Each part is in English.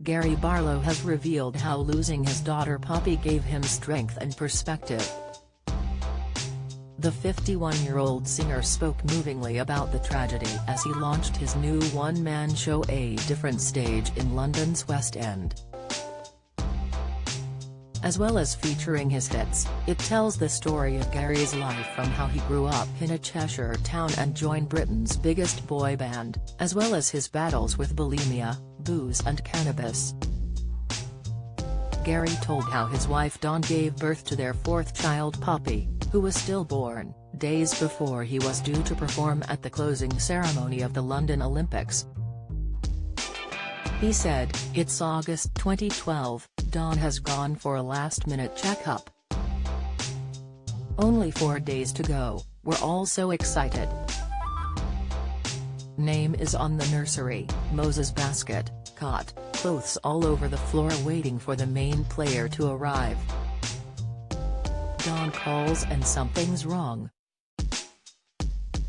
Gary Barlow has revealed how losing his daughter Poppy gave him strength and perspective. The 51-year-old singer spoke movingly about the tragedy as he launched his new one-man show A Different Stage in London's West End. As well as featuring his hits, it tells the story of Gary's life from how he grew up in a Cheshire town and joined Britain's biggest boy band, as well as his battles with bulimia, booze and cannabis. Gary told how his wife Dawn gave birth to their fourth child Poppy, who was stillborn, days before he was due to perform at the closing ceremony of the London Olympics. He said, "It's August 2012, Dawn has gone for a last-minute checkup. Only 4 days to go, we're all so excited. Name is on the nursery, Moses basket, cot, clothes all over the floor waiting for the main player to arrive. Dawn calls and something's wrong.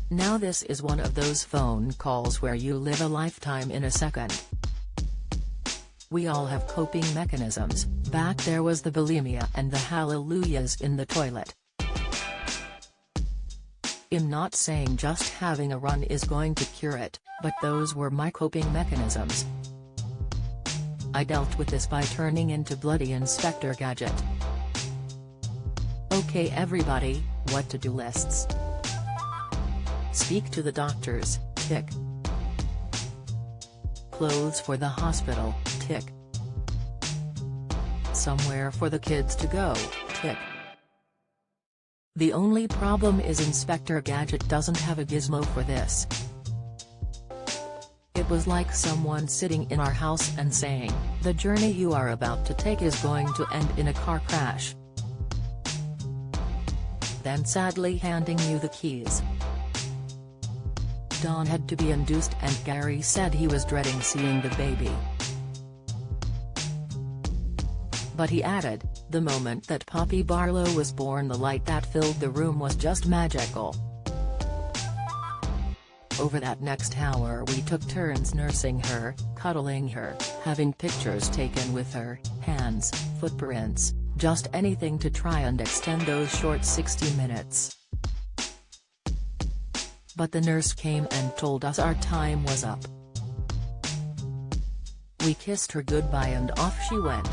Now this is one of those phone calls where you live a lifetime in a second. We all have coping mechanisms. Back there was the bulimia and the hallelujahs in the toilet. I'm not saying just having a run is going to cure it, but those were my coping mechanisms. I dealt with this by turning into bloody Inspector Gadget. Okay everybody, what to-do lists? Speak to the doctors, tick. Clothes for the hospital, tick. Somewhere for the kids to go, tick. The only problem is Inspector Gadget doesn't have a gizmo for this. It was like someone sitting in our house and saying, the journey you are about to take is going to end in a car crash. Then sadly handing you the keys. Dawn had to be induced and Gary said he was dreading seeing the baby. But he added, the moment that Poppy Barlow was born the light that filled the room was just magical. Over that next hour we took turns nursing her, cuddling her, having pictures taken with her, hands, footprints, just anything to try and extend those short 60 minutes. But the nurse came and told us our time was up. We kissed her goodbye and off she went."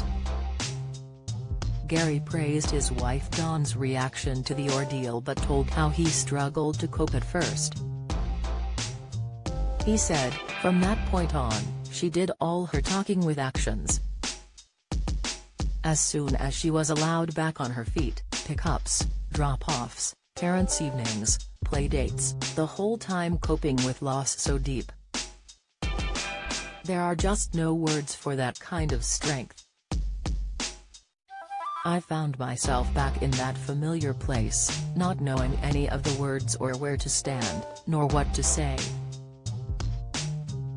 Gary praised his wife Dawn's reaction to the ordeal but told how he struggled to cope at first. He said, from that point on, she did all her talking with actions. As soon as she was allowed back on her feet, pickups, drop-offs, parents' evenings, playdates, the whole time coping with loss so deep. There are just no words for that kind of strength. I found myself back in that familiar place, not knowing any of the words or where to stand, nor what to say.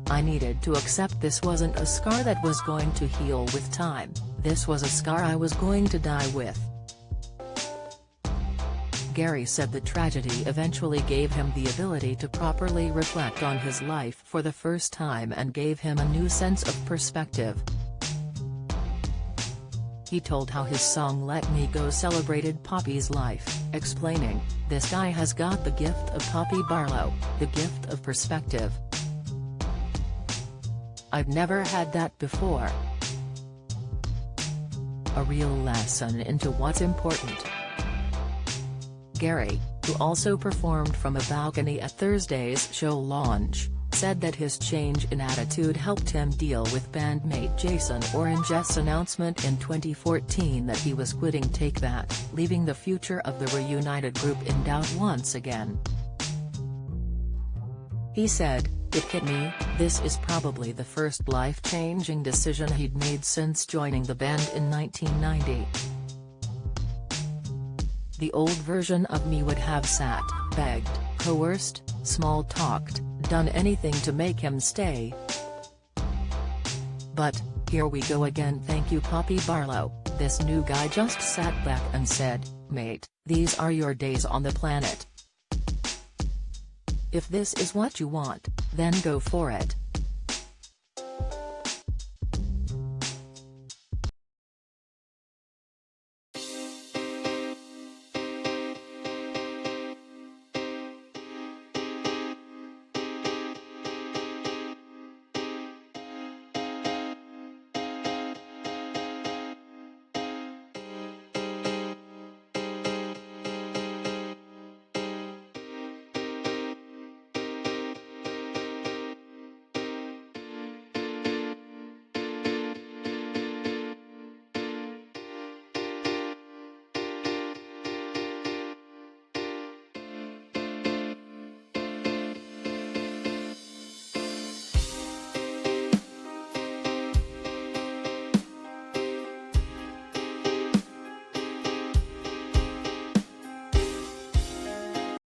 I needed to accept this wasn't a scar that was going to heal with time, this was a scar I was going to die with. Gary said the tragedy eventually gave him the ability to properly reflect on his life for the first time and gave him a new sense of perspective. He told how his song Let Me Go celebrated Poppy's life, explaining, "This guy has got the gift of Poppy Barlow, the gift of perspective. I've never had that before. A real lesson into what's important." Gary, who also performed from a balcony at Thursday's show launch, said that his change in attitude helped him deal with bandmate Jason Orange's announcement in 2014 that he was quitting Take That, leaving the future of the reunited group in doubt once again. He said, "It hit me, this is probably the first life-changing decision he'd made since joining the band in 1990. The old version of me would have sat, begged, coerced, small-talked, done anything to make him stay. But, here we go again. Thank you Poppy Barlow." This new guy just sat back and said, "Mate, these are your days on the planet. If this is what you want, then go for it."